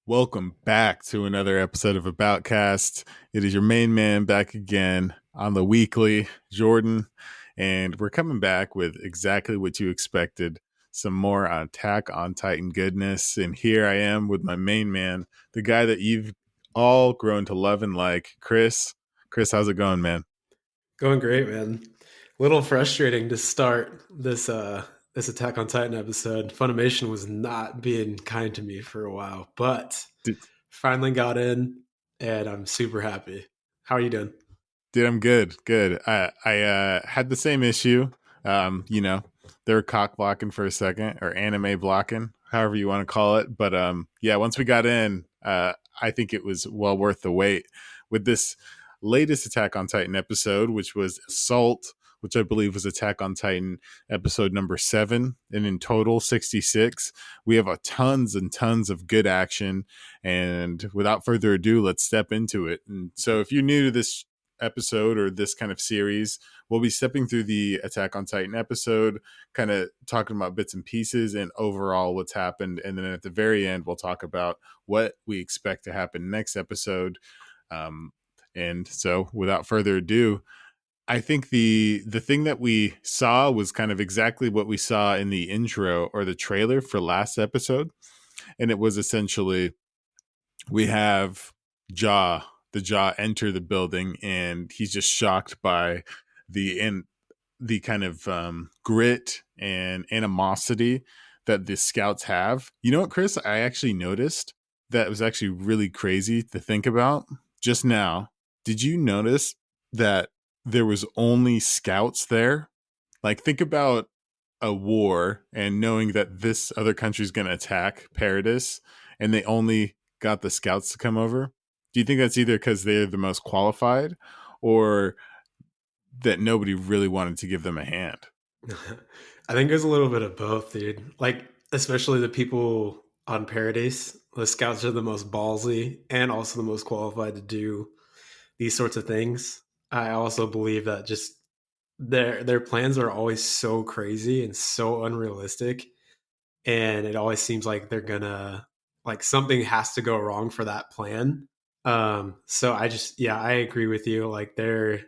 Welcome back to another episode of Aboutcast. It is your main man back again on the weekly, Jordan, and we're coming back with exactly what you expected, some more Attack on Titan goodness. And here I am with my main man, the guy that you've all grown to love and like, Chris. Chris, how's it going, man? Going great, man. A little frustrating to start this Attack on Titan episode. Funimation was not being kind to me for a while, but finally got in and I'm super happy. How are you doing? Dude, I'm good. Good. I had the same issue. You know, they were cock blocking for a second or anime blocking, however you want to call it. But yeah, once we got in, I think it was well worth the wait with this latest Attack on Titan episode, which was Assault, which I believe was Attack on Titan episode number 7, and in total 66. We have a tons and tons of good action, and without further ado, let's step into it. And so, if you're new to this episode or this kind of series, we'll be stepping through the Attack on Titan episode, kind of talking about bits and pieces and overall what's happened. And then at the very end, we'll talk about what we expect to happen next episode. And so, without further ado, I think the thing that we saw was kind of exactly what we saw in the intro or the trailer for last episode, and it was essentially we have Jaw enter the building, and he's just shocked by the kind of grit and animosity that the scouts have. You know what, Chris? I actually noticed that was actually really crazy to think about just now. Did you notice that there was only scouts there? Like, think about a war and knowing that this other country is going to attack Paradis, and they only got the scouts to come over. Do you think that's either because they're the most qualified, or that nobody really wanted to give them a hand? I think there's a little bit of both, dude. Like, especially the people on Paradise, the scouts are the most ballsy and also the most qualified to do these sorts of things. I also believe that just their plans are always so crazy and so unrealistic, and it always seems like they're gonna like something has to go wrong for that plan. So I just yeah, I agree with you. Like there's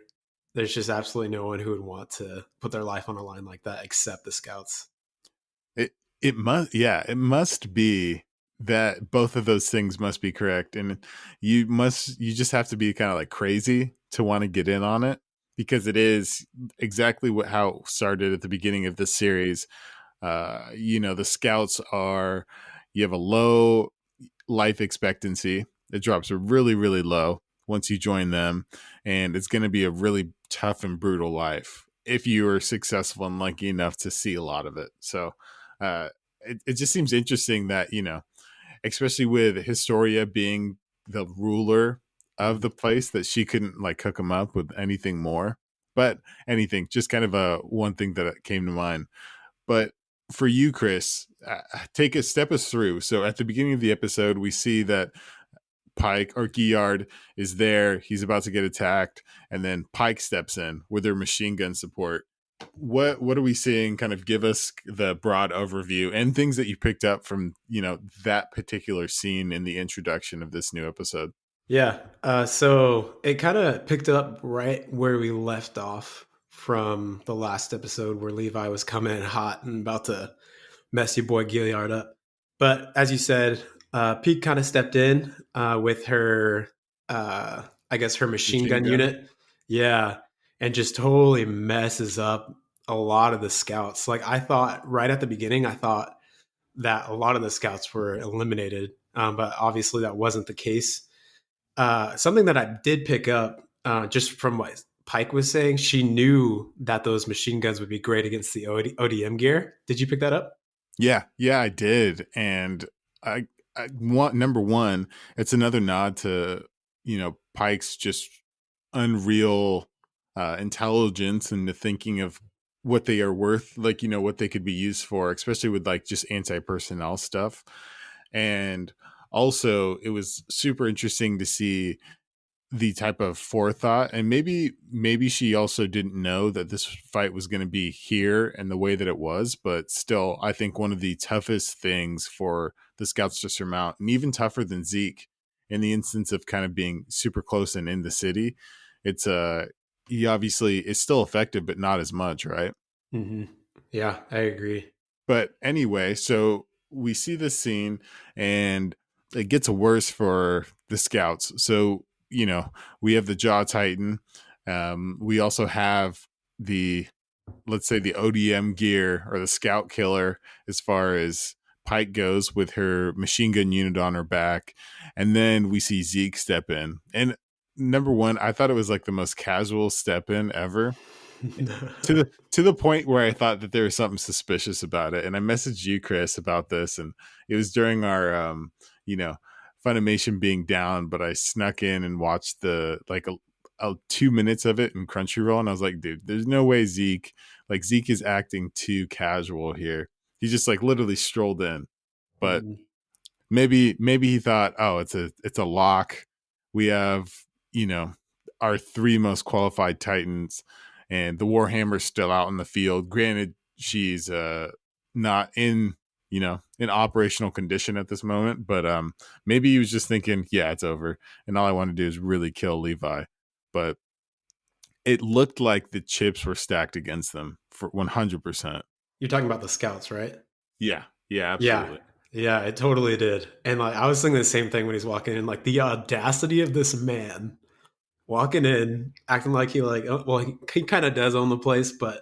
just absolutely no one who would want to put their life on a line like that except the scouts. It must, yeah, it must be that both of those things must be correct, and you just have to be kind of like crazy to want to get in on it, because it is exactly what how it started at the beginning of this series. The scouts are, you have a low life expectancy. It drops really, really low once you join them, and it's going to be a really tough and brutal life if you are successful and lucky enough to see a lot of it. So, it just seems interesting that, especially with Historia being the ruler of the place, that she couldn't like hook them up with anything more. But anything, just kind of a one thing that came to mind. But for you, Chris, step us through. So at the beginning of the episode, we see that Pike or Giyard is there. He's about to get attacked, and then Pike steps in with their machine gun support. What are we seeing? Kind of give us the broad overview and things that you picked up from that particular scene in the introduction of this new episode. Yeah. So it kind of picked up right where we left off from the last episode where Levi was coming in hot and about to mess your boy Gilliard up. But as you said, Pete kind of stepped in with her, I guess, her machine Machine gun gun. unit. Yeah. And just totally messes up a lot of the scouts. Like, I thought right at the beginning, I thought that a lot of the scouts were eliminated. But obviously, that wasn't the case. Something that I did pick up just from what Pike was saying, she knew that those machine guns would be great against the ODM gear. Did you pick that up? Yeah, I did, and I want number one. It's another nod to Pike's just unreal intelligence and the thinking of what they are worth, like what they could be used for, especially with like just anti-personnel stuff. And also, it was super interesting to see the type of forethought, and maybe she also didn't know that this fight was going to be here and the way that it was, but still I think one of the toughest things for the scouts to surmount, and even tougher than Zeke in the instance of kind of being super close and in the city. It's he obviously is still effective but not as much, right? Hmm. Yeah, I agree. But anyway, so we see this scene and it gets worse for the scouts. So, we have the Jaw Titan. We also have the, let's say, the ODM gear or the Scout Killer as far as Pike goes with her machine gun unit on her back. And then we see Zeke step in. And number one, I thought it was like the most casual step in ever, to the point where I thought that there was something suspicious about it. And I messaged you, Chris, about this, and it was during our you know, Funimation being down, but I snuck in and watched the like a 2 minutes of it in Crunchyroll, and I was like, dude, there's no way Zeke is acting too casual here. He just like literally strolled in. But Mhm. maybe he thought, oh, it's a lock. We have, you know, our three most qualified titans, and the Warhammer's still out in the field. Granted, she's not in, in operational condition at this moment, but maybe he was just thinking, yeah, it's over, and all I want to do is really kill Levi. But it looked like the chips were stacked against them for 100%. You're talking about the scouts, right? Yeah, yeah, Yeah. absolutely. Yeah, it totally did. And like I was thinking the same thing when he's walking in, like the audacity of this man walking in, acting like he kind of does own the place, but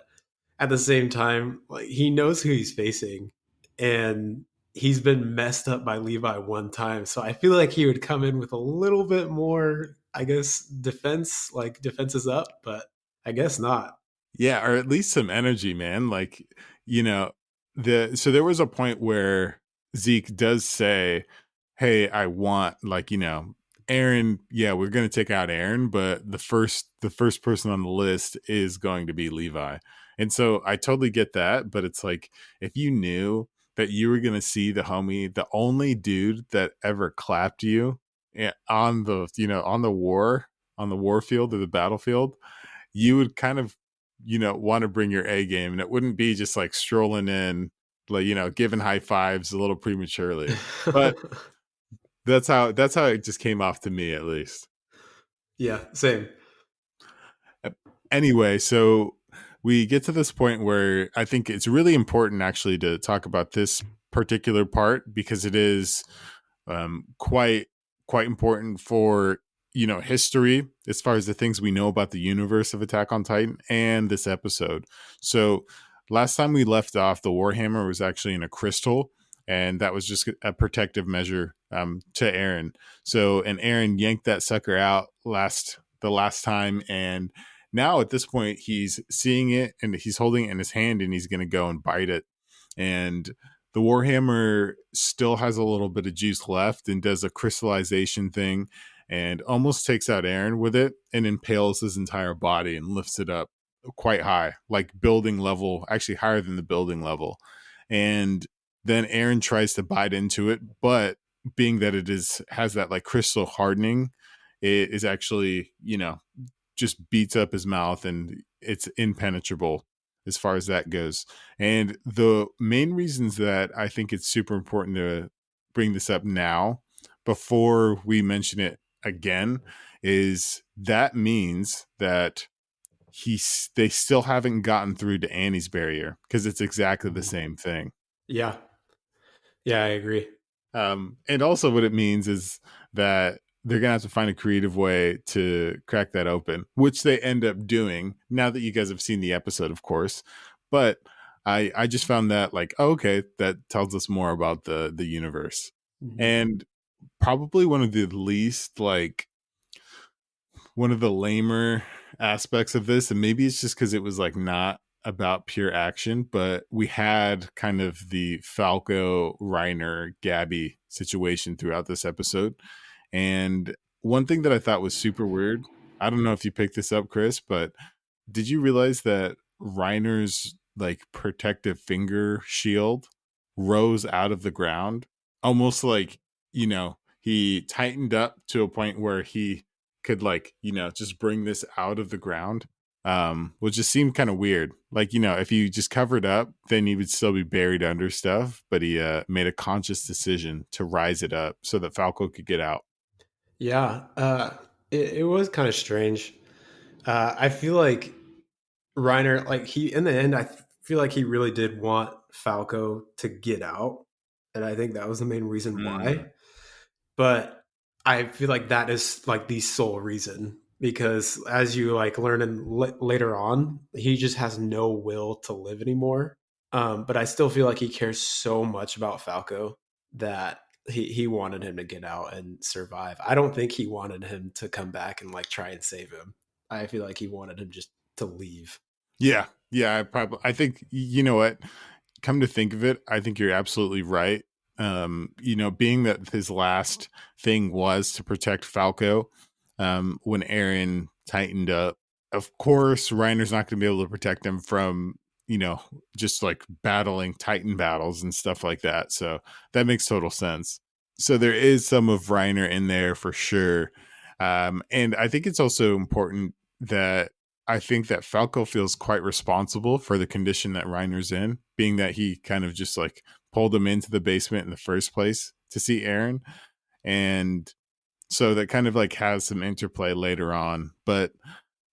at the same time, like he knows who he's facing, and he's been messed up by Levi one time. So I feel like he would come in with a little bit more, I guess, defense, like defenses up, but I guess not. Yeah, or at least some energy, man. Like, you know, so there was a point where Zeke does say, "Hey, I want like, Aaron, yeah, we're going to take out Aaron, but the first person on the list is going to be Levi." And so I totally get that, but it's like if you knew that you were going to see the homie, the only dude that ever clapped you on the, on the war field or the battlefield, you would kind of, want to bring your A game, and it wouldn't be just like strolling in, like, giving high fives a little prematurely. But that's how it just came off to me, at least. Yeah, same. Uh, Anyway, so we get to this point where I think it's really important actually to talk about this particular part because it is quite important for history as far as the things we know about the universe of Attack on Titan and this episode. So last time we left off, the Warhammer was actually in a crystal, and that was just a protective measure to Aaron. So and Aaron yanked that sucker out the last time, and now at this point he's seeing it and he's holding it in his hand and he's going to go and bite it. And the Warhammer still has a little bit of juice left and does a crystallization thing and almost takes out Aaron with it and impales his entire body and lifts it up quite high, like building level, actually higher than the building level. And then Aaron tries to bite into it, but being that it has that like crystal hardening, it is actually, just beats up his mouth and it's impenetrable as far as that goes. And the main reasons that I think it's super important to bring this up now before we mention it again is that means that they still haven't gotten through to Annie's barrier because it's exactly the Mhm. same thing. Yeah, yeah, I agree. And also, what it means is that they're gonna have to find a creative way to crack that open, which they end up doing. Now that you guys have seen the episode, of course, but I just found that like, oh, okay, that tells us more about the universe, Mhm. and probably one of the lamer aspects of this, and maybe it's just because it was like not about pure action, but we had kind of the Falco, Reiner, Gabby situation throughout this episode. And one thing that I thought was super weird, I don't know if you picked this up, Chris, but did you realize that Reiner's like protective finger shield rose out of the ground? Almost like, he tightened up to a point where he could like, just bring this out of the ground. Would just seem kind of weird. Like, if you just covered up, then he would still be buried under stuff, but he made a conscious decision to rise it up so that Falco could get out. Yeah, it was kind of strange. I feel like Reiner, like he in the end, feel like he really did want Falco to get out, and I think that was the main reason Mm. why. But I feel like that is like the sole reason because as you like learn later on, he just has no will to live anymore. But I still feel like he cares so much about Falco that he wanted him to get out and survive. I don't think he wanted him to come back and like try and save him. I feel like he wanted him just to leave. Yeah. Yeah. I think, you know what? Come to think of it, I think you're absolutely right. Being that his last thing was to protect Falco, when Aaron tightened up, of course, Reiner's not going to be able to protect him from, you know, just like battling Titan battles and stuff like that. So that makes total sense. So there is some of Reiner in there for sure. And I think it's also important that I think that Falco feels quite responsible for the condition that Reiner's in, being that he kind of just like pulled him into the basement in the first place to see Aaron. And so that kind of like has some interplay later on. But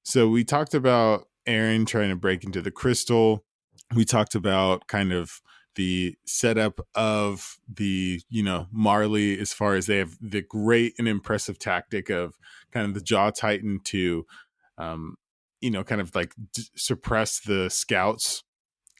so we talked about Aaron trying to break into the crystal. We talked about kind of the setup of the, Marley, as far as they have the great and impressive tactic of kind of the jaw titan to um, kind of like suppress the scouts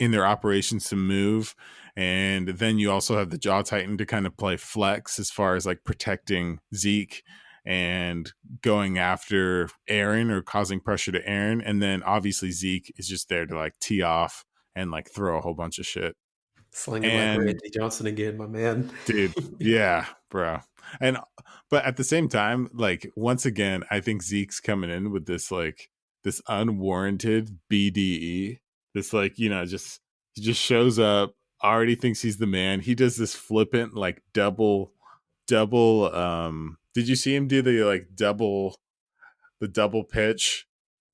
in their operations to move. And then you also have the Jaw Titan to kind of play flex as far as like protecting Zeke and going after Aaron or causing pressure to Aaron. And then obviously Zeke is just there to like tee off and like throw a whole bunch of shit. Slinging like And Randy Johnson again, my man. dude, yeah, bro. And but at the same time, like once again, I think Zeke's coming in with this unwarranted BDE. This like, just he just shows up, already thinks he's the man. He does this flippant like double did you see him do the double pitch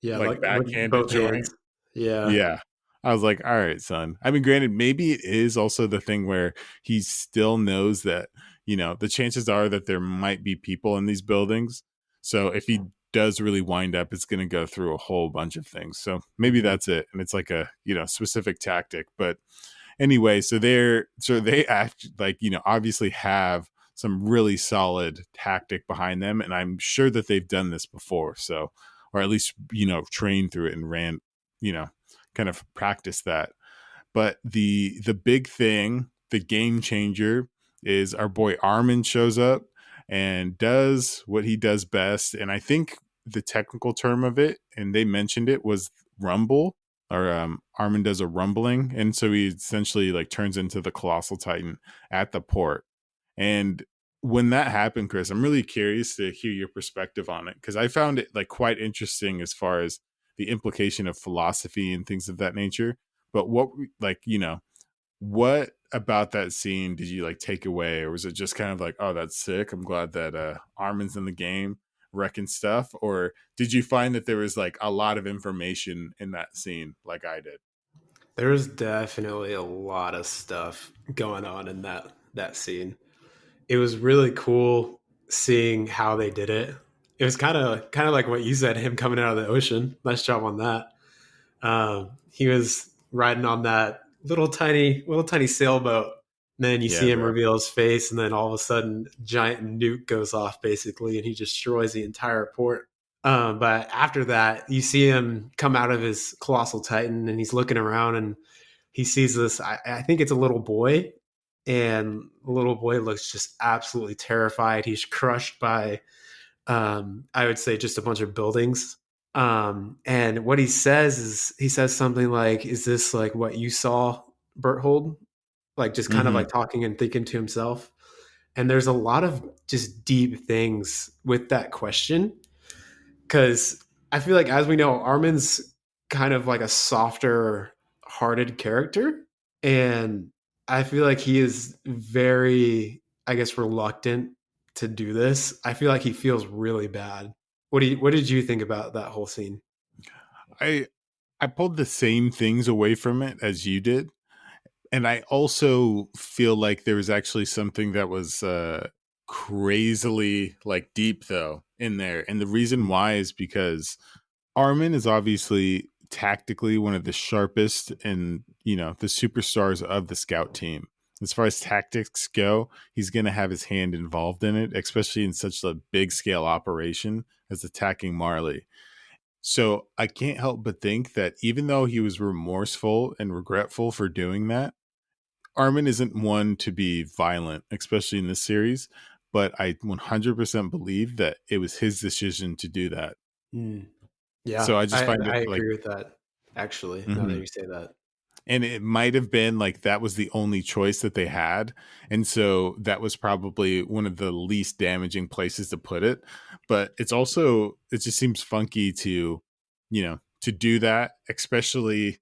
Yeah, like like with backhanded both joint? hands. Yeah. Yeah. I was like, all right, son. I mean, granted, maybe it is also the thing where he still knows that, the chances are that there might be people in these buildings. So if he does really wind up, it's going to go through a whole bunch of things. So maybe Mhm. that's it. And it's like a, specific tactic. But anyway, so they act like, obviously have some really solid tactic behind them. And I'm sure that they've done this before. So, or at least, trained through it and ran, you know, kind of practice that. But the big thing, the game changer, is our boy Armin shows up and does what he does best. And I think the technical term of it, and they mentioned it, was rumble, or Armin does a rumbling, and so he essentially like turns into the colossal titan at the port. And when that happened, Chris, I'm really curious to hear your perspective on it, because I found it like quite interesting as far as the implication of philosophy and things of that nature. But what, like, what about that scene did you like take away, or was it just kind of like, oh, that's sick, I'm glad that Armin's in the game wrecking stuff? Or did you find that there was like a lot of information in that scene like I did? There's definitely a lot of stuff going on in that scene. It was really cool seeing how they did it. It was kind of like what you said, him coming out of the ocean. Nice job on that. He was riding on that little tiny sailboat. And then you Yeah, see him bro. reveal his face, and then all of a sudden, giant nuke goes off basically, and he destroys the entire port. But after that, you see him come out of his colossal titan, and he's looking around, and he sees this. I think it's a little boy, and the little boy looks just absolutely terrified. He's crushed by, I would say, just a bunch of buildings. And what he says is, he says something like, "Is this like what you saw, Berthold?" Like just kind of Mm-hmm. like talking and thinking to himself. And there's a lot of just deep things with that question because I feel like, as we know, Armin's kind of like a softer hearted character. And I feel like he is very, I guess, reluctant to do this. I feel like he feels really bad. what did you think about that whole scene? I I pulled the same things away from it as you did. And I also feel like there was actually something that was crazily like deep though in there. And the reason Mm, why is because Armin is obviously tactically one of the sharpest and, the superstars of the scout team. As far as tactics go, he's going to have his hand involved in it, especially in such a big scale operation as attacking Marley. So I can't help but think that even though he was remorseful and regretful for doing that, Armin isn't one to be violent, especially in this series. But I 100% believe that it was his decision to do that. mm. Yeah, So I just find it I like, agree with that, actually, now that mhm. you say that. And it might have been like that was the only choice that they had. And so that was probably one of the least damaging places to put it. But it's also, it just seems funky to do that, especially,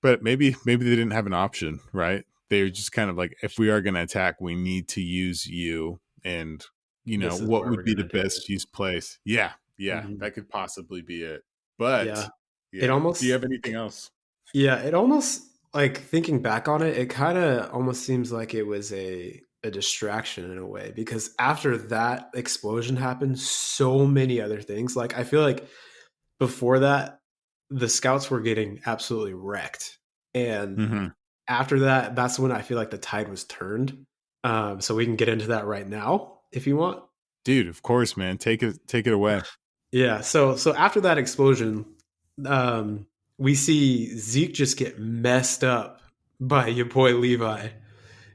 but maybe they didn't have an option, right? They were just kind of like, if we are going to attack, we need to use you. And, This is what where would we're be the gonna do it. best use place? Yeah. Yeah. Mhm. That could possibly be it. Yeah. But It yeah. Do you almost have anything else? yeah, it almost like, thinking back on it, it kinda almost seems like it was a distraction in a way, because after that explosion happened, so many other things, like, I feel like before that, the scouts were getting absolutely wrecked, and Hmm. after that, that's when I feel like the tide was turned. So we can get into that right now if you want. Dude, of course, man. Take it away. Yeah, so after that explosion, we see Zeke just get messed up by your boy Levi.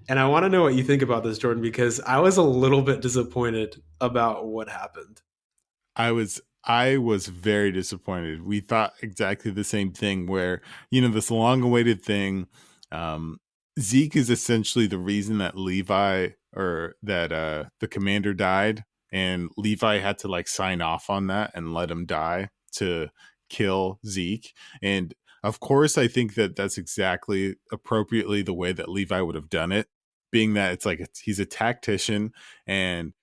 And I want to know what you think about this, Jordan, because I was a little bit disappointed about what happened. I was very disappointed. We thought exactly the same thing where, this long awaited thing, um Zeke is essentially the reason that Levi or that the commander died, and Levi had to like sign off on that and let him die to kill Zeke. And of course I think that that's exactly appropriately the way that Levi would have done it, being that he's a tactician. And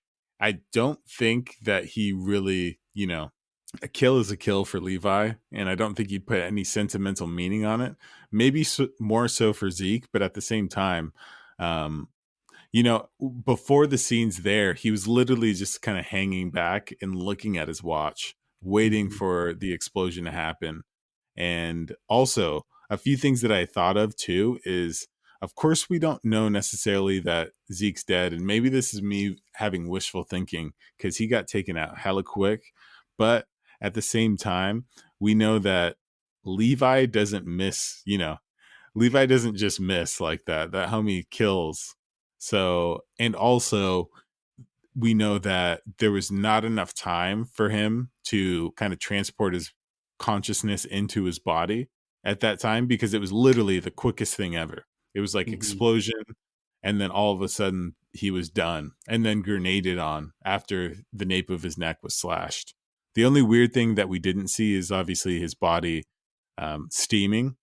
I don't think that he really, a kill is a kill for Levi, and I don't think he'd put any sentimental meaning on it. Maybe more so for Zeke, but at the same time, um, before the scenes there, he was literally just kind of hanging back and looking at his watch, waiting Mhm. for the explosion to happen. And also, a few things that I thought of too is, of course, we don't know necessarily that Zeke's dead. And maybe this is me having wishful thinking because he got taken out hella quick. But at the same time, we know that Levi doesn't miss, Levi doesn't just miss like that. That homie kills. So, and also, we know that there was not enough time for him to kind of transport his consciousness into his body at that time because it was literally the quickest thing ever. It was like Mhm. explosion, and then all of a sudden he was done and then grenaded on after the nape of his neck was slashed. The only weird thing that we didn't see is obviously his body steaming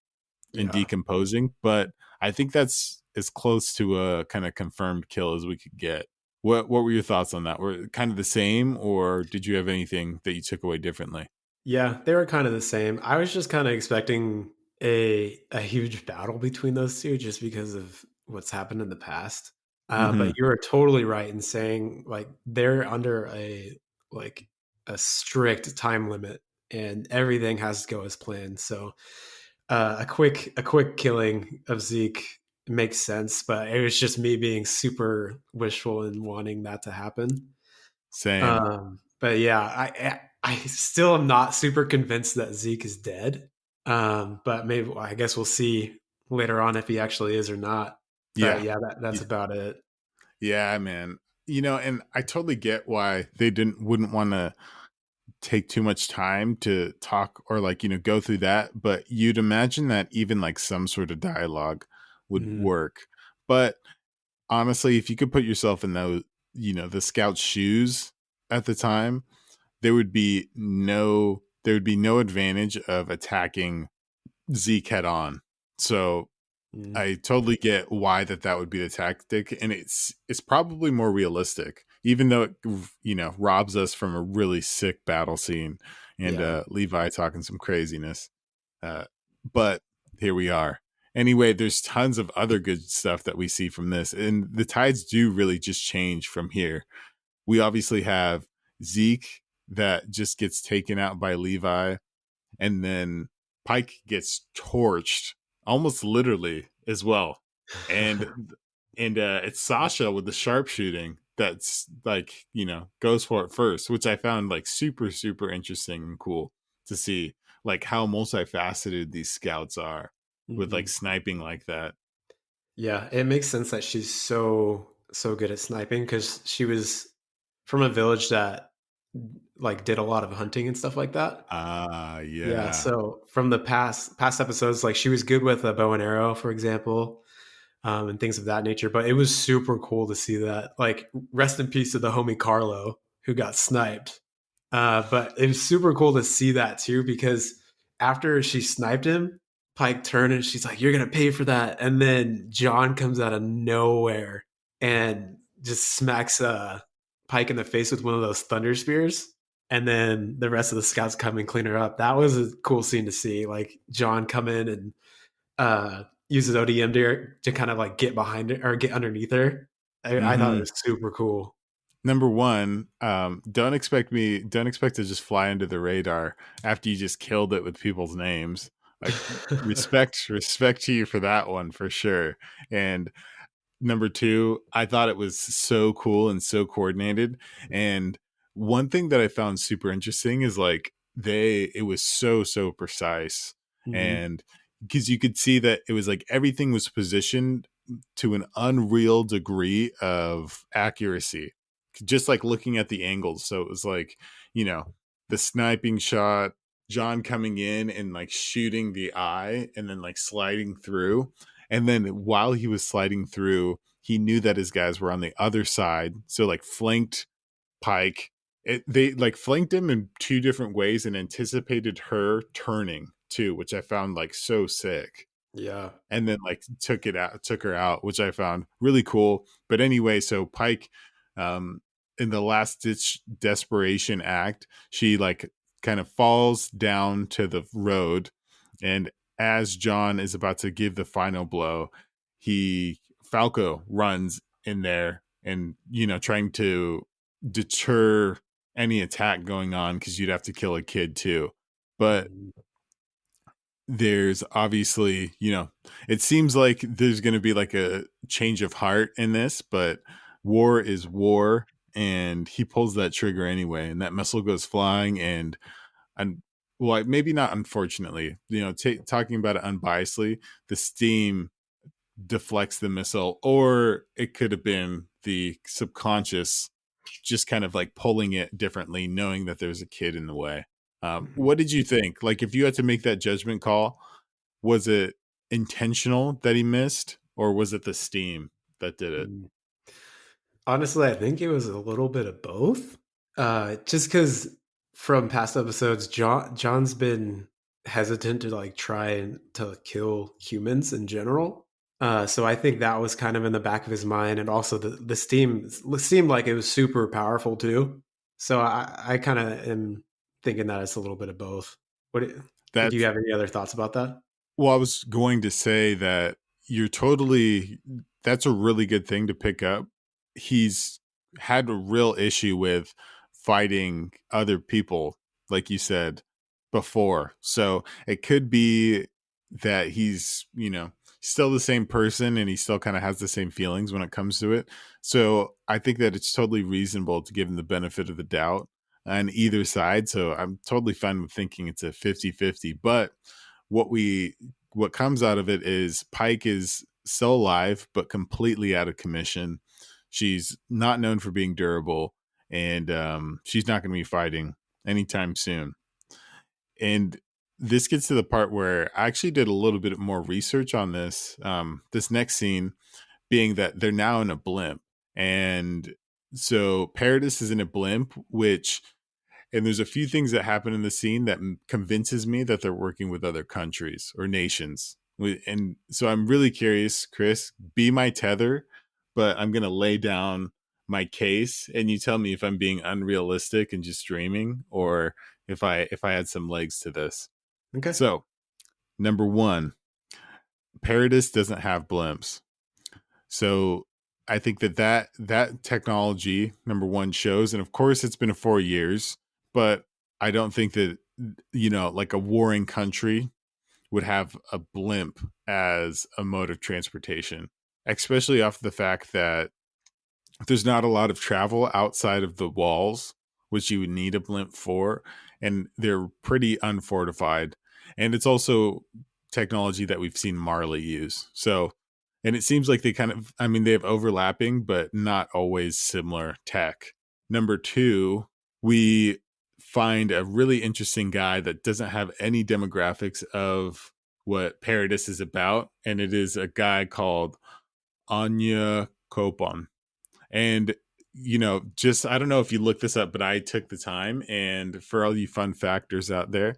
and Yeah. decomposing, but I think that's as close to a kind of confirmed kill as we could get. What were your thoughts on that? Were it kind of the same, or did you have anything that you took away differently? Yeah, they were kind of the same. I was just kind of expecting a huge battle between those two just because of what's happened in the past. Hmm. But you are totally right in saying like they're under like a strict time limit and everything has to go as planned. So a quick killing of Zeke makes sense, but it was just me being super wishful and wanting that to happen. Same. But yeah, I still am not super convinced that Zeke is dead. But maybe I guess we'll see later on if he actually is or not. But Yeah. yeah, that's Y- about it. Yeah, man. And I totally get why they wouldn't want to take too much time to talk or like, go through that. But you'd imagine that even like some sort of dialogue would Mhm. work. But honestly, if you could put yourself in the scout's shoes at the time, there would be no advantage of attacking Zeke head on. So Mhm. I totally get why that would be the tactic, and it's probably more realistic even though it robs us from a really sick battle scene and Yeah. Levi talking some craziness. Uh, but here we are. Anyway, there's tons of other good stuff that we see from this, and the tides do really just change from here. We obviously have Zeke that just gets taken out by Levi, and then Pike gets torched almost literally as well. And it's Sasha with the sharpshooting that's like, goes for it first, which I found like super super interesting and cool to see, like how multifaceted these scouts are with like Mhm. sniping like that. Yeah, it makes sense that she's so good at sniping because she was from a village that like did a lot of hunting and stuff like that. Ah, Yeah, yeah. so from the past episodes, like she was good with a bow and arrow, for example, and things of that nature. But it was super cool to see that. Like, rest in peace to the homie Carlo who got sniped. But it was super cool to see that too because after she sniped him, Pike turned and she's like, "You're gonna pay for that." And then John comes out of nowhere and just smacks Pike in the face with one of those thunder spears. And then the rest of the scouts come and clean her up. That was a cool scene to see. Like John come in and uses ODM to kind of like get behind it or get underneath her. I thought it Mm-hmm. was super cool. Number one, don't expect to just fly under the radar after you just killed it with people's names. Like respect to you for that one for sure. And number two, I thought it was so cool and so coordinated. And one thing that I found super interesting is like it was so so precise, Mhm. and because you could see that it was like everything was positioned to an unreal degree of accuracy, just like looking at the angles. So it was like, you know, the sniping shot, John coming in and like shooting the eye and then like sliding through. And then while he was sliding through, he knew that his guys were on the other side. So like flanked Pike. They like flanked him in two different ways and anticipated her turning too, which I found like so sick. Yeah. And then like took her out, which I found really cool. But anyway, so Pike, um in the last ditch desperation act, she like kind of falls down to the road, and as John is about to give the final blow, he Falco runs in there and trying to deter any attack going on, because you'd have to kill a kid too. But Mhm. there's obviously, it seems like there's going to be like a change of heart in this, but war is war, and he pulls that trigger anyway, and that missile goes flying. And well, maybe not unfortunately, talking about it unbiasedly, the steam deflects the missile, or it could have been the subconscious just kind of like pulling it differently, knowing that there's a kid in the way. Mhm. What did you think? Like, if you had to make that judgment call, was it intentional that he missed, or was it the steam that did it? Mhm. Honestly, I think it was a little bit of both. Just because from past episodes, John's been hesitant to like try and to kill humans in general. So I think that was kind of in the back of his mind, and also the steam seemed like it was super powerful too. So I kind of am thinking that it's a little bit of both. What do you That's have any other thoughts about that? Well, I was going to say that you're totally, that's a really good thing to pick up. He's had a real issue with fighting other people, like you said before. So it could be that he's, still the same person, and he still kind of has the same feelings when it comes to it. So I think that it's totally reasonable to give him the benefit of the doubt on either side. So I'm totally fine with thinking it's a 50-50. But what we what comes out of it is Pike is still alive but completely out of commission. She's not known for being durable, and she's not going to be fighting anytime soon. And this gets to the part where I actually did a little bit more research on this. This next scene being that they're now in a blimp, and so Paradis is in a blimp, which and there's a few things that happen in the scene that convinces me that they're working with other countries or nations. And so I'm really curious, Chris, be my tether, but I'm going to lay down my case, and you tell me if I'm being unrealistic and just dreaming, or if I had some legs to this. Okay. So, number one, Paradis doesn't have blimps. So I think that technology, number one, shows, and of course it's been 4 years, but I don't think that, like a warring country would have a blimp as a mode of transportation, especially off the fact that there's not a lot of travel outside of the walls, which you would need a blimp for, and they're pretty unfortified. And it's also technology that we've seen Marley use. So, and it seems like they kind of, I mean, they have overlapping, but not always similar tech. Number two, we find a really interesting guy that doesn't have any demographics of what Paradis is about, and it is a guy called Anya Kopon. And just I don't know if you looked this up, but I took the time. And for all you fun factors out there,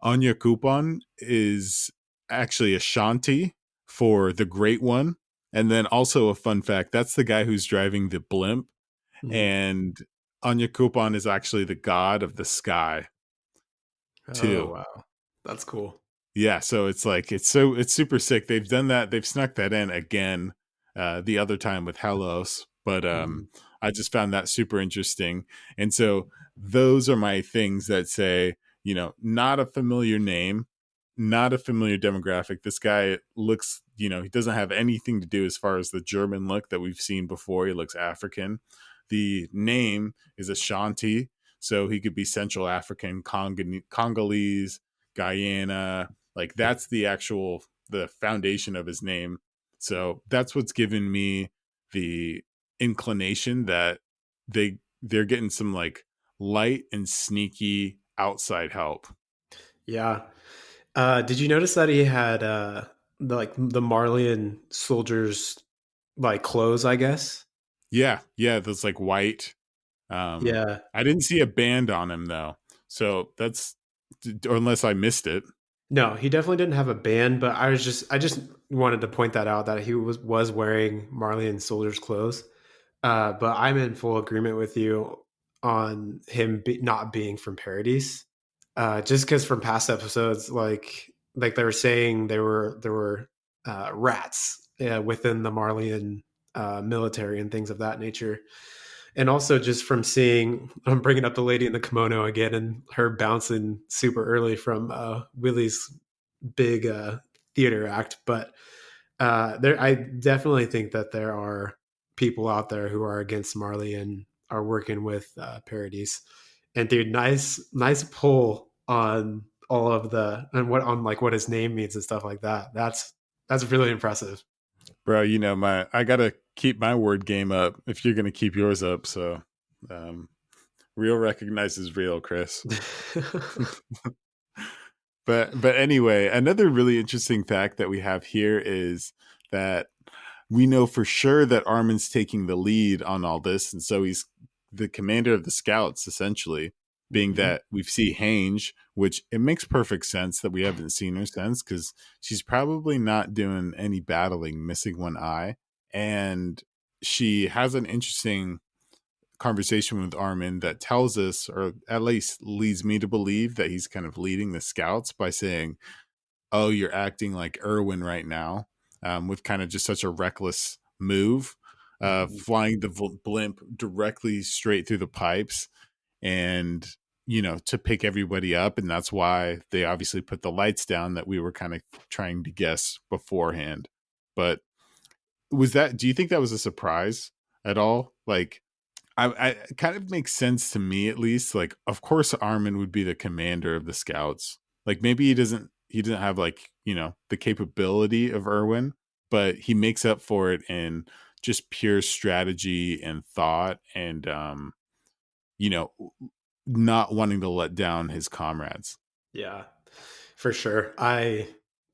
Anya Coupon is actually a shanty for the Great One. And then also a fun fact, that's the guy who's driving the blimp. Mhm. And Anya Coupon is actually the god of the sky Oh too. wow, that's cool. Yeah, so it's super sick. They've done that. They've snuck that in again the other time with Helos, but Mhm. I just found that super interesting. And so those are my things that say, not a familiar name, not a familiar demographic. This guy looks, he doesn't have anything to do as far as the German look that we've seen before. He looks African. The name is Ashanti, so he could be Central African, Congolese, Guyana, like that's the foundation of his name. So that's what's given me the inclination that they're getting some like light and sneaky outside help. Yeah. Did you notice that he had the Marleyan soldiers like clothes? I guess. Yeah, yeah, that's like white. Yeah. I didn't see a band on him though. So that's or unless I missed it. No, he definitely didn't have a band, but I just wanted to point that out that he was wearing Marleyan soldiers clothes. But I'm in full agreement with you on him not being from Paradis. Just because from past episodes, like they were saying, there were rats within the Marleyan military and things of that nature. And also just from seeing, I'm bringing up the lady in the kimono again and her bouncing super early from Willie's big theater act. But I definitely think that there are people out there who are against Marley and are working with Paradis. And dude, nice pull on all of the and what on like what his name means and stuff like that. That's really impressive. Bro, my I gotta keep my word game up if you're gonna keep yours up. So um real recognizes real, Chris. But anyway, another really interesting fact that we have here is that we know for sure that Armin's taking the lead on all this, and so he's the commander of the scouts, essentially, being Mhm. that we see Hange, which it makes perfect sense that we haven't seen her since because she's probably not doing any battling, missing one eye. And she has an interesting conversation with Armin that tells us, or at least leads me to believe, that he's kind of leading the scouts by saying, "Oh, you're acting like Irwin right now," with kind of just such a reckless move, Mhm. flying the blimp directly straight through the pipes, and to pick everybody up, and that's why they obviously put the lights down that we were kind of trying to guess beforehand. But do you think that was a surprise at all? Like, I it kind of makes sense to me, at least. Like, of course, Armin would be the commander of the scouts. Like, maybe he doesn't have like the capability of Irwin, but he makes up for it in just pure strategy and thought, and you know, not wanting to let down his comrades. Yeah, for sure. I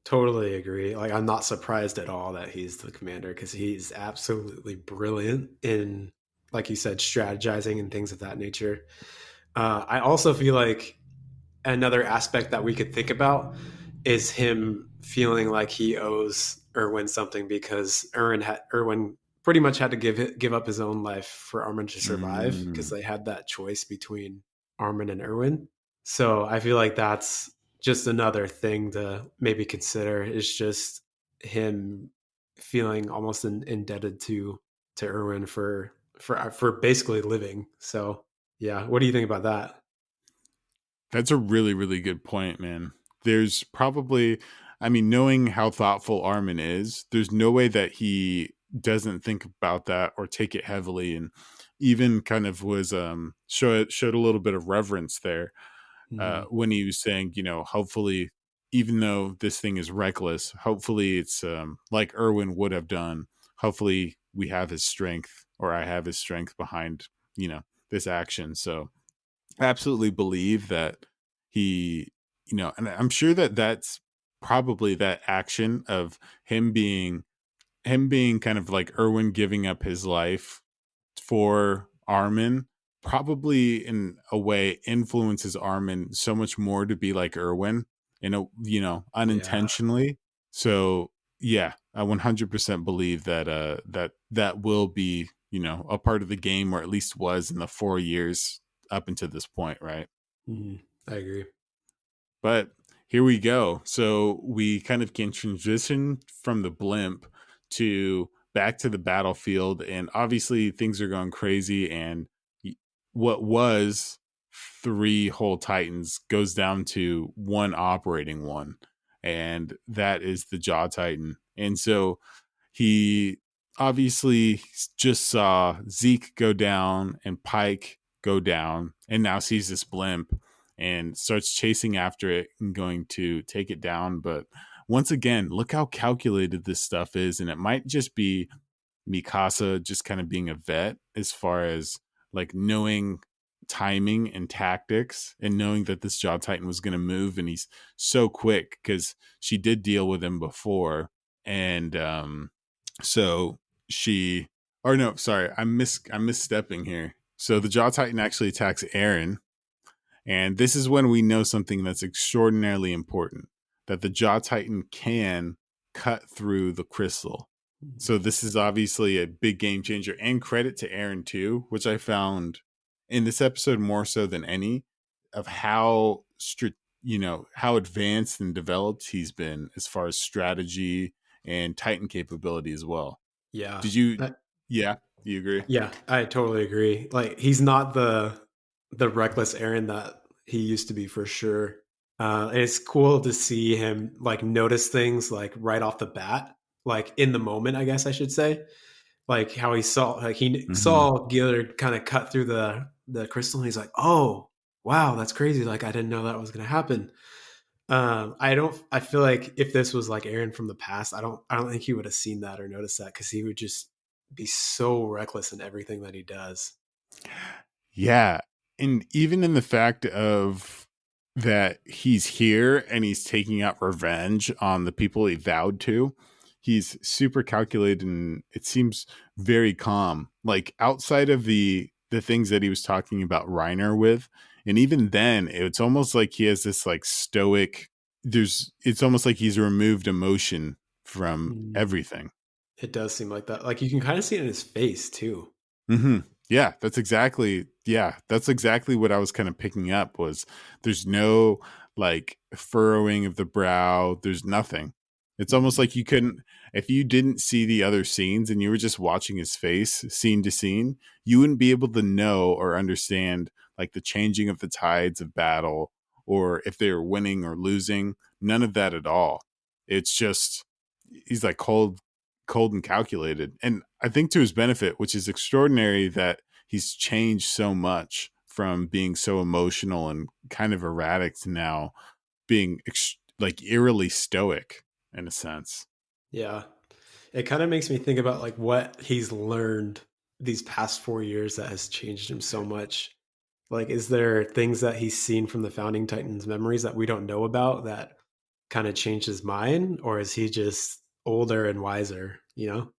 totally agree. Like, I'm not surprised at all that he's the commander because he's absolutely brilliant in, like you said, strategizing and things of that nature. I also feel like another aspect that we could think about is him feeling like he owes Irwin something because Irwin pretty much had to give up his own life for Armin to survive because Mm. they had that choice between Armin and Erwin. So I feel like that's just another thing to maybe consider is just him feeling almost indebted to Erwin for basically living. So yeah, what do you think about that? That's a really, really good point, man. There's probably, I mean, knowing how thoughtful Armin is, there's no way that he doesn't think about that or take it heavily, and even kind of was showed a little bit of reverence there Mhm. when he was saying, hopefully, even though this thing is reckless, hopefully it's like Irwin would have done. Hopefully, we have his strength, or I have his strength behind, this action. So absolutely believe that he, and I'm sure that that's probably that action of him being kind of like Irwin giving up his life for Armin probably in a way influences Armin so much more to be like Irwin Yeah. unintentionally. So yeah, I 100% believe that that will be, a part of the game, or at least was in the 4 years up until this point, right? Mhm. I agree. But here we go. So we kind of can transition from the blimp to back to the battlefield, and obviously things are going crazy. And what was three whole Titans goes down to one operating one, and that is the Jaw Titan. And so he obviously just saw Zeke go down and Pike go down, and now sees this blimp and starts chasing after it and going to take it down. But once again, look how calculated this stuff is. And it might just be Mikasa just kind of being a vet as far as like knowing timing and tactics, and knowing that this Jaw Titan was going to move, and he's so quick because she did deal with him before. And so she, or no, sorry, I'm misstepping here. So the Jaw Titan actually attacks Aaron, and this is when we know something that's extraordinarily important, that the Jaw Titan can cut through the crystal. So this is obviously a big game changer, and credit to Aaron too, which I found in this episode more so than any, of how how advanced and developed he's been as far as strategy and Titan capability as well. Yeah. Did you Uh, yeah, you agree? yeah, I totally agree. Like he's not the reckless Aaron that he used to be for sure. And it's cool to see him like notice things like right off the bat, like in the moment, I guess I should say. Like how he saw like he Mhm. saw Gillard kind of cut through the crystal and he's like, "Oh, wow, that's crazy. Like I didn't know that was going to happen." I feel like if this was like Aaron from the past, I don't think he would have seen that or noticed that cuz he would just be so reckless in everything that he does. Yeah. And even in the fact of that he's here and he's taking out revenge on the people he vowed to, he's super calculated, and it seems very calm. Like outside of the things that he was talking about Reiner with, and even then, it's almost like he has this like stoic, it's almost like he's removed emotion from Mm. everything. It does seem like that. Like you can kind of see it in his face too. Hmm. That's exactly what I was kind of picking up, was there's no like furrowing of the brow. There's nothing. It's almost Mhm. like you couldn't, if you didn't see the other scenes and you were just watching his face scene to scene, you wouldn't be able to know or understand like the changing of the tides of battle, or if they were winning or losing. None of that at all. It's just, he's like cold and calculated. And I think to his benefit, which is extraordinary that he's changed so much from being so emotional and kind of erratic to now being like eerily stoic in a sense. Yeah. It kind of makes me think about like what he's learned these past 4 years that has changed him so much. Like, is there things that he's seen from the founding Titans memories that we don't know about that kind of changed his mind? Or is he just older and wiser, you know?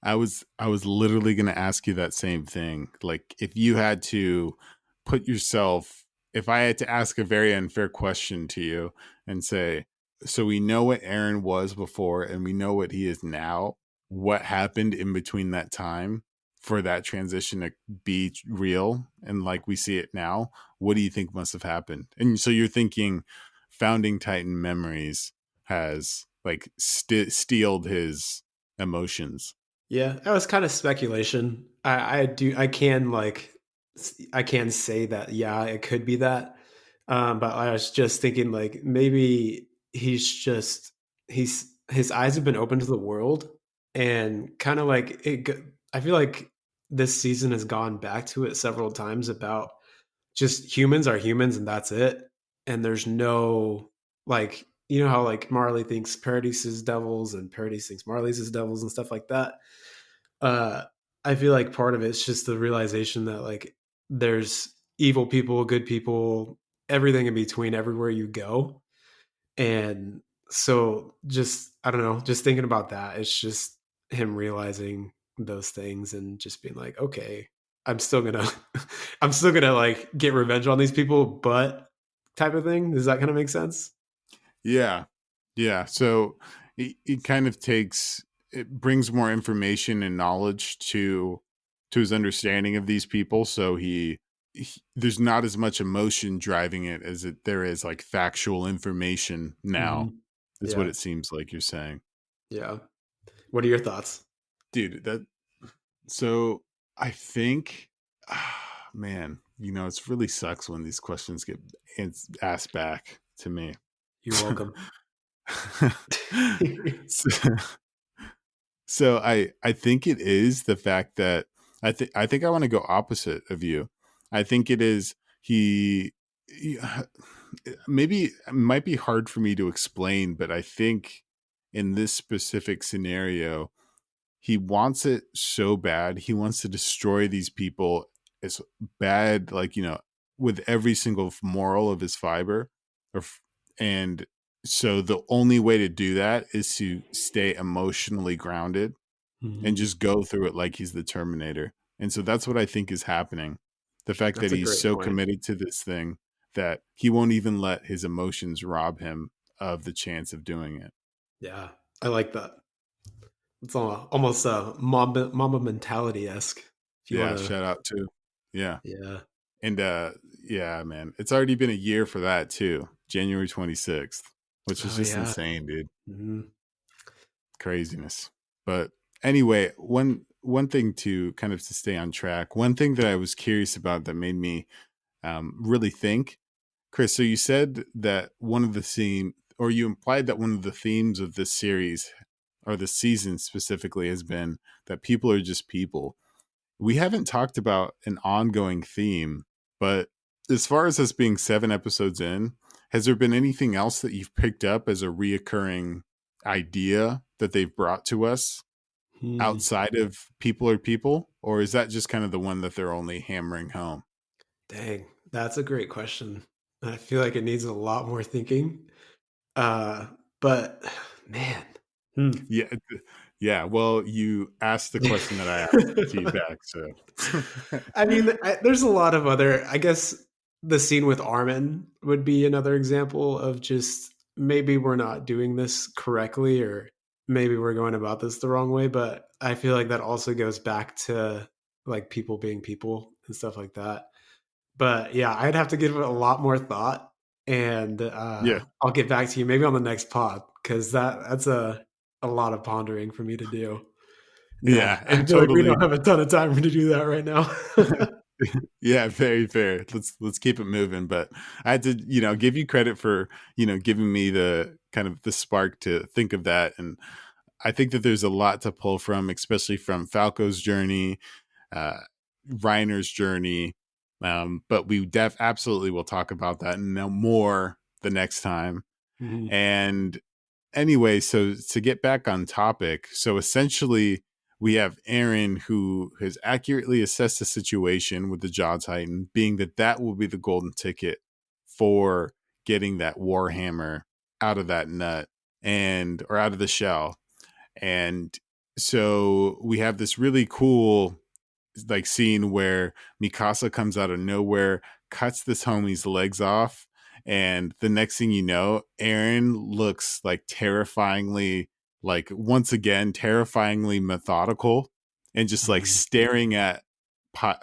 I was literally going to ask you that same thing. Like if you had to put yourself, if I had to ask a very unfair question to you and say, so we know what Aaron was before and we know what he is now. what happened in between that time for that transition to be real and like we see it now, what do you think must have happened? And so you're thinking founding Titan memories has like steeled his emotions. Yeah, that was kind of speculation. I can say that yeah, it could be that. But I was just thinking like maybe he's his eyes have been open to the world and kind of like I feel like this season has gone back to it several times about just humans are humans and that's it. And there's no like you know how like Marley thinks Paradis is devils and Paradis thinks Marley's is devils and stuff like that. uh I feel like part of it's just the realization that like there's evil people, good people, everything in between everywhere you go. And so just I don't know, just thinking about that, it's just him realizing those things and just being like, okay, I'm still gonna I'm still gonna like get revenge on these people, but type of thing. Does that kind of make sense? Yeah. Yeah. So it kind of takes, it brings more information and knowledge to his understanding of these people. So there's not as much emotion driving it as there is like factual information now, Hmm. is what Yeah. it seems like you're saying. Yeah. What are your thoughts? Dude, so I think, man, it's really sucks when these questions get asked back to me. You're welcome. so, so I think it is the fact that I think I want to go opposite of you. I think it is he maybe it might be hard for me to explain, but I think in this specific scenario, he wants it so bad. He wants to destroy these people as bad, like, with every single moral of his fiber. And so the only way to do that is to stay emotionally grounded and Mhm. just go through it like he's the Terminator. And so that's what I think is happening. The fact that That's a he's great so point. committed to this thing that he won't even let his emotions rob him of the chance of doing it. Yeah, I like that. It's almost Mamba mentality esque. If you want Yeah, to, shout out to. Yeah. yeah. And yeah, man. It's already been a year for that too. January 26th, which is Oh just yeah. insane, dude. Mhm. Craziness. But anyway, one thing to kind of to stay on track, one thing that I was curious about that made me really think, Chris. So you said that one of the theme, or you implied that one of the themes of this series or the season specifically has been that people are just people. We haven't talked about an ongoing theme, but as far as us being 7 episodes in, has there been anything else that you've picked up as a reoccurring idea that they've brought to us Hmm. outside of people are people? Or is that just kind of the one that they're only hammering home? Dang, that's a great question. I feel like it needs a lot more thinking. Uh, but man, hmm. Yeah. Yeah. Well, you asked the question that I asked for feedback. So, I mean, there's a lot of other. I guess the scene with Armin would be another example of just maybe we're not doing this correctly, or maybe we're going about this the wrong way. But I feel like that also goes back to like people being people and stuff like that. But yeah, I'd have to give it a lot more thought, and yeah. I'll get back to you maybe on the next pod because that's a lot of pondering for me to do. And Yeah. I And feel like we totally. don't have a ton of time to do that right now. Yeah, very fair. Let's keep it moving. But I had to, give you credit for, giving me the kind of the spark to think of that. And I think that there's a lot to pull from, especially from Falco's journey, uh, Reiner's journey. But we absolutely will talk about that and know more the next time. Mhm. And anyway, so to get back on topic, so essentially we have Aaron who has accurately assessed the situation with the Jaw Titan, being that that will be the golden ticket for getting that Warhammer out of that nut and or out of the shell. And so we have this really cool like scene where Mikasa comes out of nowhere, cuts this homie's legs off, and the next thing you know, Aaron looks like terrifyingly like once again terrifyingly methodical and just like Mhm. staring at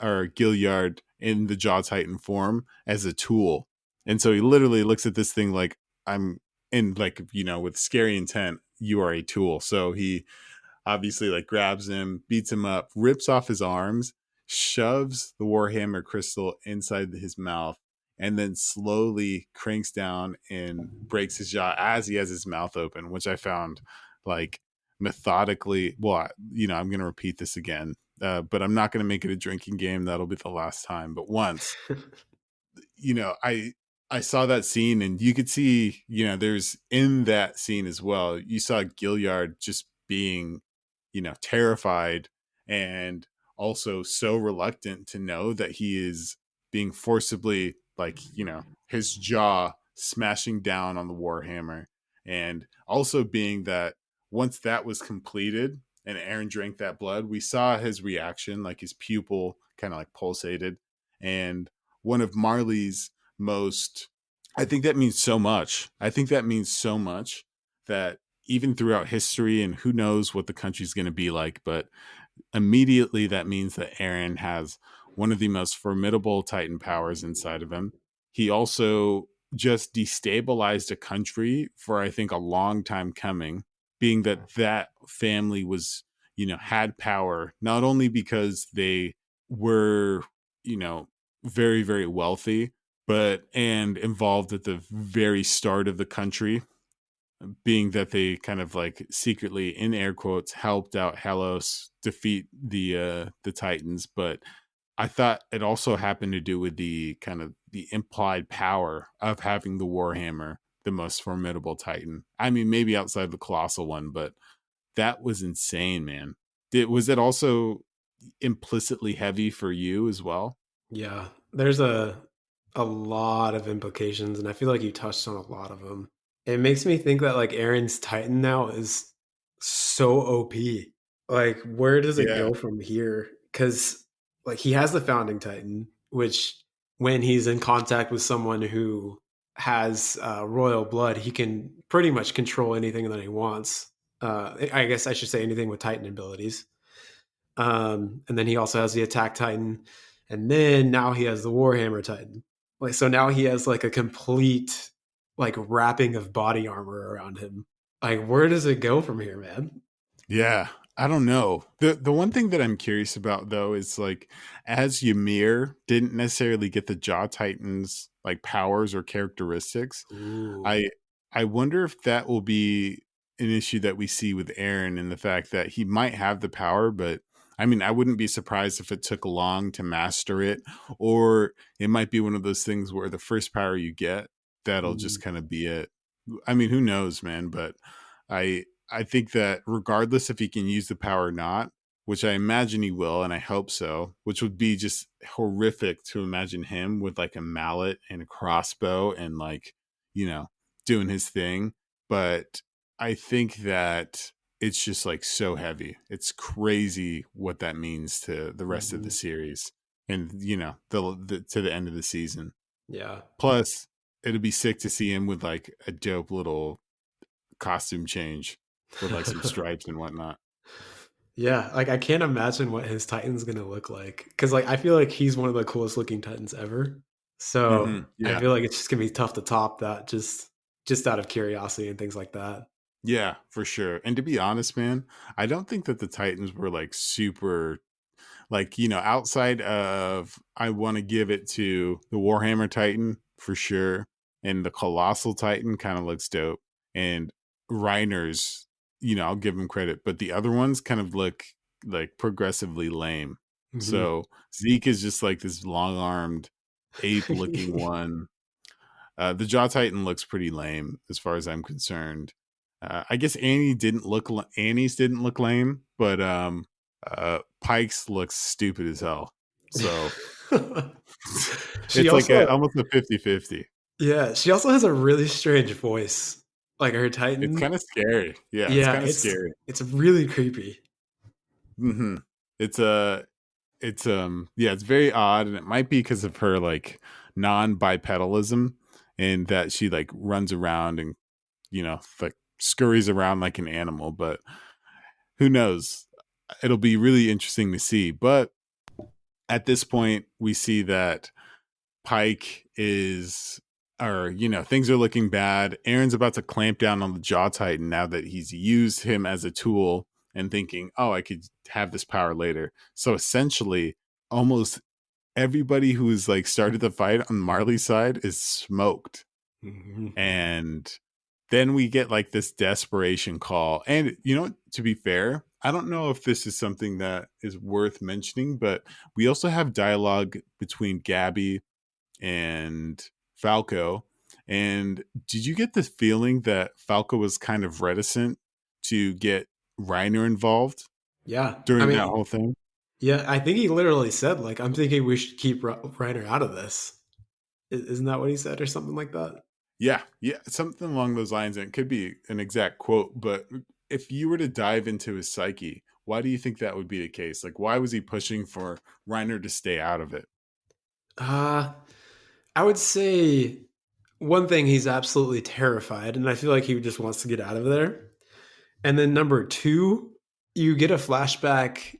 or Gilliard in the Jaw Titan form as a tool. And so he literally looks at this thing like, I'm in, like, with scary intent, you are a tool. So he obviously like grabs him, beats him up, rips off his arms, shoves the Warhammer crystal inside his mouth, and then slowly cranks down and breaks his jaw as he has his mouth open, which I found like methodically. Well, I'm going to repeat this again, but I'm not going to make it a drinking game. That'll be the last time. But once, you know, I saw that scene, and you could see, there's in that scene as well. You saw Gilliard just being, terrified, and also so reluctant to know that he is being forcibly, like, his jaw smashing down on the Warhammer. And also being that once that was completed and Aaron drank that blood, we saw his reaction, like his pupil kind of like pulsated. And one of Marley's most, I think that means so much. I think that means so much that even throughout history, and who knows what the country's going to be like, but immediately that means that Aaron has one of the most formidable Titan powers inside of him. He also just destabilized a country for, I think, a long time coming, being that family was, had power, not only because they were, you know, very, very wealthy, but and involved at the very start of the country, being that they kind of like secretly, in air quotes, helped out Helos defeat the Titans. But I thought it also happened to do with the kind of the implied power of having the Warhammer, the most formidable Titan. I mean, maybe outside the colossal one, but that was insane, man. Was it also implicitly heavy for you as well? Yeah, there's a lot of implications, and I feel like you touched on a lot of them. It makes me think that like Aaron's Titan now is so OP. Like, where does it Yeah. go from here? Because like he has the founding Titan, which when he's in contact with someone who has royal blood, he can pretty much control anything that he wants. I guess I should say anything with Titan abilities. And then he also has the Attack Titan, and then now he has the Warhammer Titan. Like so now he has like a complete like wrapping of body armor around him. Like where does it go from here, man? Yeah, I don't know. The one thing that I'm curious about though is like, as Ymir didn't necessarily get the Jaw Titans like powers or characteristics, Ooh. I I wonder if that will be an issue that we see with Aaron, in the fact that he might have the power, but I mean, I wouldn't be surprised if it took long to master it, or it might be one of those things where the first power you get, that'll just Mm. kind of be it. I mean, who knows, man? But I think that regardless if he can use the power or not, which I imagine he will, and I hope so, which would be just horrific to imagine him with like a mallet and a crossbow and like, you know, doing his thing. But I think that it's just like so heavy. It's crazy what that means to the rest of the Mhm. series, and the to the end of the season. Yeah. Plus, it'd be sick to see him with like a dope little costume change with like some stripes and whatnot. Yeah, like I can't imagine what his Titan's gonna look like. Cause like I feel like he's one of the coolest looking Titans ever. So I Yeah. feel like it's just gonna be tough to top that just out of curiosity and things like that. Yeah, for sure. And to be honest, man, I don't think that the Titans were like super, like, outside of, I want to give it to the Warhammer Titan for sure. And the Colossal Titan kind of looks dope. And Reiner's, I'll give him credit, but the other ones kind of look like progressively lame. Mhm. So Zeke is just like this long armed ape looking one. The Jaw Titan looks pretty lame as far as I'm concerned. I guess Annie's didn't look lame, but Pike's looks stupid as hell. So She it's like also almost a 50-50. yeah, she also has a really strange voice. Like her It's Titan. kind of scary. Yeah, it's Yeah, kind of scary. it's really creepy. hmm It's yeah, it's very odd, and it might be because of her like non-bipedalism, and that she like runs around and like scurries around like an animal, but who knows? It'll be really interesting to see. But at this point, we see that Pike is, or, things are looking bad. Aaron's about to clamp down on the Jaw Titan now that he's used him as a tool and thinking, oh, I could have this power later. So essentially, almost everybody who's like started the fight on Marley's side is smoked. Mhm. And then we get like this desperation call. And, to be fair, I don't know if this is something that is worth mentioning, but we also have dialogue between Gabby and Falco. And did you get the feeling that Falco was kind of reticent to get Reiner involved Yeah, I during that mean, whole thing? yeah, I think he literally said like, "I'm thinking we should keep Reiner out of this." Isn't that what he said, or something like that? Yeah, yeah, something along those lines. And it could be an exact quote, but if you were to dive into his psyche, why do you think that would be the case? Like, why was he pushing for Reiner to stay out of it? Uh, I would say one thing, he's absolutely terrified, and I feel like he just wants to get out of there. And then number two, you get a flashback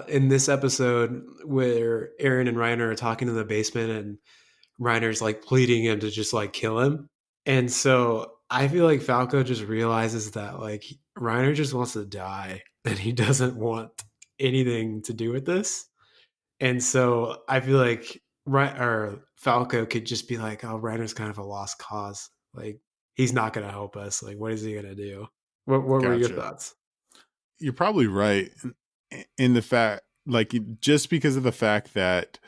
in this episode where Aaron and Reiner are talking in the basement, and Reiner's like pleading him to just like kill him. And so I feel like Falco just realizes that like Reiner just wants to die and he doesn't want anything to do with this. And so I feel like or Falco could just be like, "Oh, Reiner's kind of a lost cause. Like he's not going to help us. Like what is he going to do?" What were your Gotcha. thoughts? You're probably right in the fact, like, just because of the fact that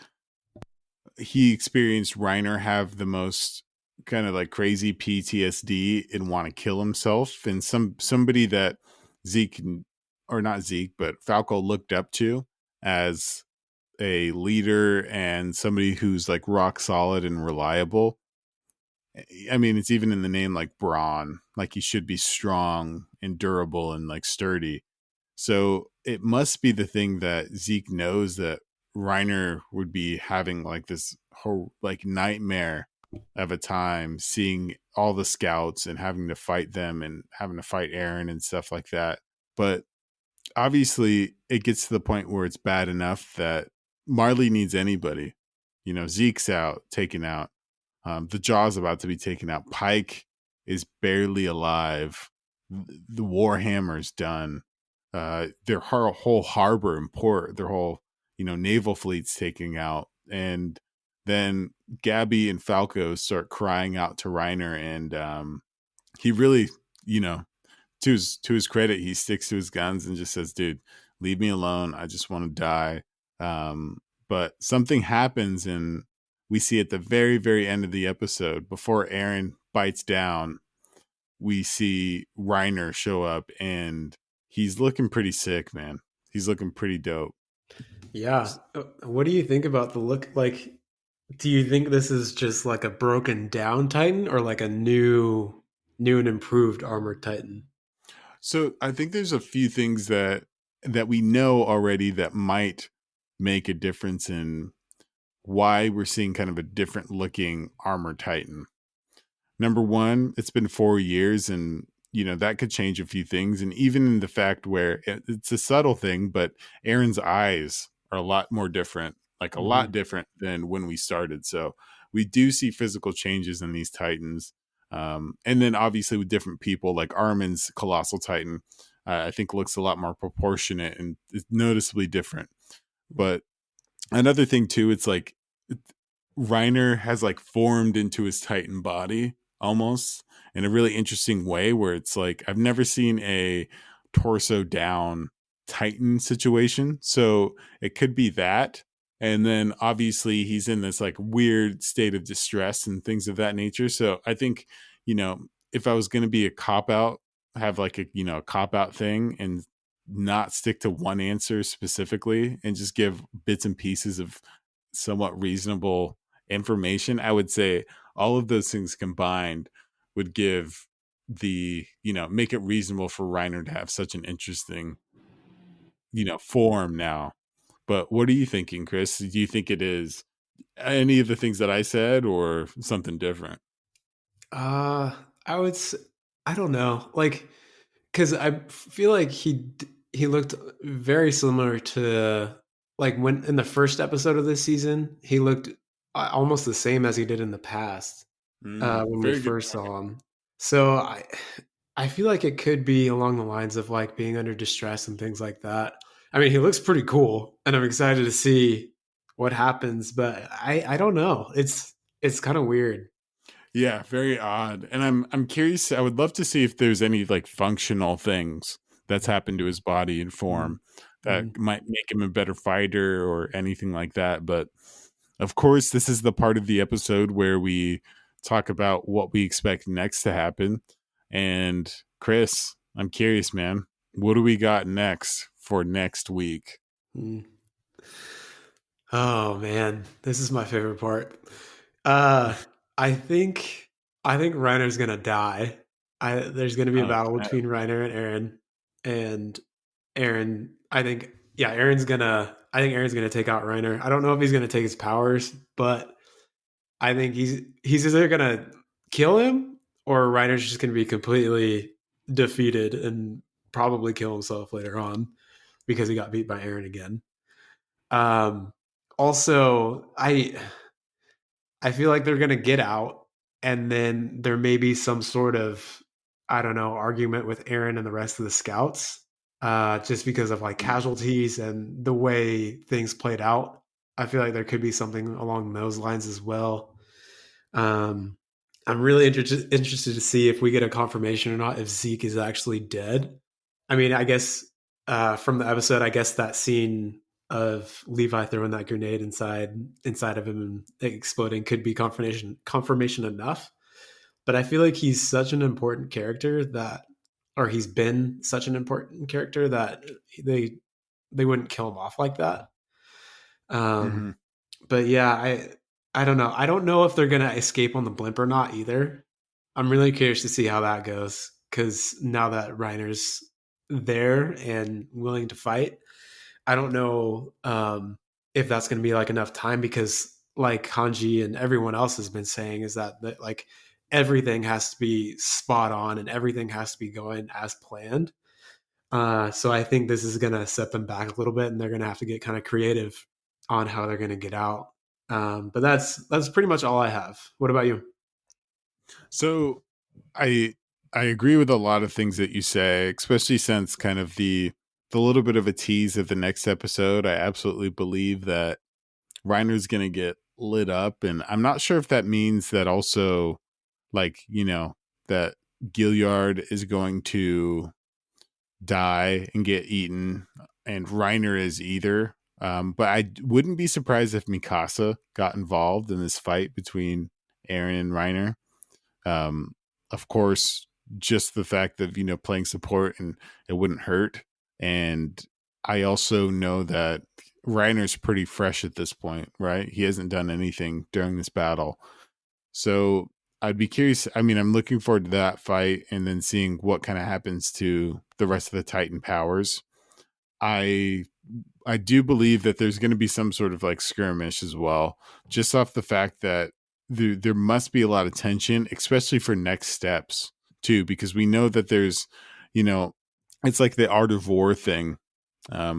he experienced Reiner have the most kind of like crazy PTSD and want to kill himself, and somebody that Zeke, or not Zeke, but Falco looked up to as a leader and somebody who's like rock solid and reliable. I mean, it's even in the name, like brawn, like he should be strong and durable and like sturdy. So it must be the thing that Zeke knows, that Reiner would be having like this whole like nightmare of a time seeing all the scouts and having to fight them and having to fight Aaron and stuff like that. But obviously it gets to the point where it's bad enough that Marley needs anybody. Zeke's out, taken out. The Jaw's about to be taken out. Pike is barely alive. The Warhammer's done. Their whole harbor and port, their whole naval fleet's taking out, and then Gabby and Falco start crying out to Reiner, and he really, you know, to his credit, he sticks to his guns and just says, "Dude, leave me alone. I just want to die." But something happens, and we see at the very, very end of the episode, before Aaron bites down, we see Reiner show up, and he's looking pretty sick, man. He's looking pretty dope. Yeah. What do you think about the look? Like, do you think this is just like a broken down Titan or like a new and improved armored Titan? So I think there's a few things that we know already that might make a difference in why we're seeing kind of a different looking armor Titan. Number one, it's been 4 years, and that could change a few things. And even in the fact where it's a subtle thing, but Aaron's eyes are a lot more different, like a lot Mhm. different than when we started. So we do see physical changes in these Titans. And then obviously with different people, like Armin's colossal Titan, I think looks a lot more proportionate and is noticeably different. But another thing too, it's like Reiner has like formed into his Titan body almost in a really interesting way, where it's like I've never seen a torso down Titan situation. So it could be that. And then obviously he's in this like weird state of distress and things of that nature. So I think, if I was going to be a cop out, have like a cop out thing and not stick to one answer specifically and just give bits and pieces of somewhat reasonable information, I would say all of those things combined would give make it reasonable for Reiner to have such an interesting, form now. But what are you thinking, Chris? Do you think it is any of the things that I said or something different? Uh, I would. I don't know, like, because I feel like he looked very similar to like when in the first episode of this season, he looked almost the same as he did in the past when we Very good first point. saw him. So I feel like it could be along the lines of like being under distress and things like that. I mean, he looks pretty cool, and I'm excited to see what happens. But I don't know. It's kind of weird. Yeah, very odd. And I'm curious. I would love to see if there's any like functional things that's happened to his body and Mm, form that mm, might make him a better fighter or anything like that. But of course, this is the part of the episode where we talk about what we expect next to happen. And Chris, I'm curious, man. What do we got next for next week? mm. Oh man, this is my favorite part. Uh, I think I think Reiner's gonna die. There's gonna be a Oh, battle between Reiner and Aaron, and Aaron. I think Aaron's gonna take out Reiner. I don't know if he's gonna take his powers, but I think he's either gonna kill him or Reiner's just gonna be completely defeated and probably kill himself later on because he got beat by Aaron again. Um, also, I feel like they're gonna get out, and then there may be some sort of I don't know argument with Aaron and the rest of the scouts, just because of like casualties and the way things played out. I feel like there could be something along those lines as well. Um, I'm really interested to see if we get a confirmation or not if Zeke is actually dead. I mean, I guess from the episode, I guess that scene of Levi throwing that grenade inside of him and exploding could be confirmation enough. But I feel like he's such an important character that, or he's been such an important character that they they wouldn't kill him off like that. mm-hmm. Um, but yeah, I don't know. I don't know if they're gonna escape on the blimp or not either. I'm really curious to see how that goes because now that Reiner's there and willing to fight, I don't know if that's going to be like enough time because like Hanji and everyone else has been saying is that like everything has to be spot on and everything has to be going as planned. So I think this is going to set them back a little bit, and they're going to have to get kind of creative on how they're going to get out. But that's pretty much all I have. What about you? So I I agree with a lot of things that you say, especially since kind of the little bit of a tease of the next episode. I absolutely believe that Reiner's going to get lit up, and I'm not sure if that means that also, like, that Gilliard is going to die and get eaten, and Reiner is either. But I wouldn't be surprised if Mikasa got involved in this fight between Aaron and Reiner. Um, of course, just the fact of playing support and it wouldn't hurt. And I also know that Reiner's pretty fresh at this point, right? He hasn't done anything during this battle, so I'd be curious. I mean, I'm looking forward to that fight and then seeing what kind of happens to the rest of the Titan powers. I I do believe that there's going to be some sort of like skirmish as well, just off the fact that there must be a lot of tension, especially for next steps too, because we know that there's, you know, it's like the art of war thing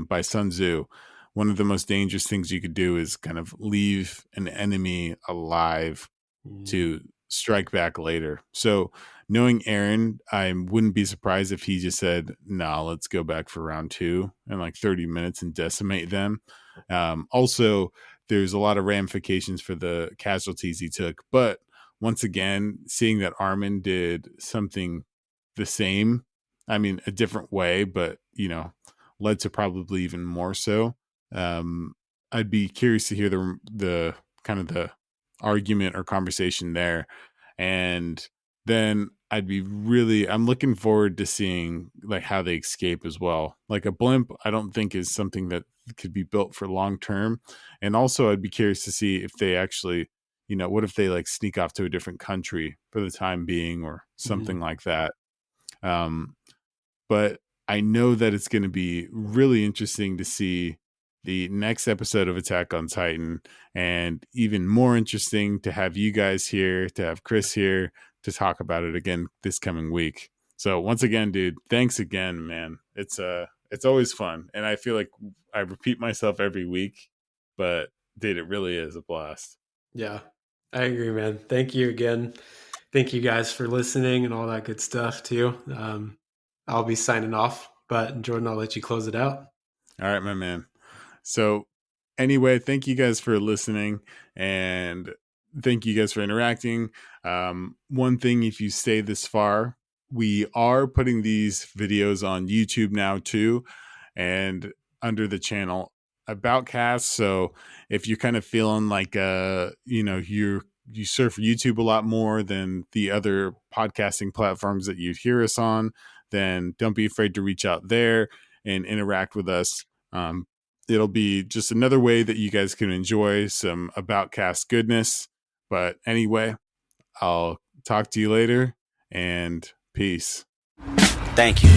by Sun Tzu. One of the most dangerous things you could do is kind of leave an enemy alive Mm, to strike back later. So knowing Aaron, I wouldn't be surprised if he just said, "Nah, let's go back for round two in like 30 minutes and decimate them." Also, there's a lot of ramifications for the casualties he took, but once again, seeing that Armin did something the same, I mean, a different way, but led to probably even more so. Um, I'd be curious to hear the kind of the argument or conversation there. And then I'm looking forward to seeing like how they escape as well. Like a blimp, I don't think is something that could be built for long term. And also I'd be curious to see if they actually, what if they like sneak off to a different country for the time being or something mm, like that. Um, but I know that it's going to be really interesting to see the next episode of Attack on Titan, and even more interesting to have you guys here, to have Chris here to talk about it again this coming week. So once again, dude, thanks again, man. It's always fun, and I feel like I repeat myself every week, but dude, it really is a blast. Yeah, I agree, man. Thank you again. Thank you guys for listening and all that good stuff too. I'll be signing off, but Jordan, I'll let you close it out. All right, my man. So, anyway, thank you guys for listening and thank you guys for interacting. One thing, if you stay this far, we are putting these videos on YouTube now too, and under the channel Aboutcast. So, if you're kind of feeling like you surf YouTube a lot more than the other podcasting platforms that you hear us on, then don't be afraid to reach out there and interact with us. Um, it'll be just another way that you guys can enjoy some Aboutcast goodness. But anyway, I'll talk to you later and peace. Thank you.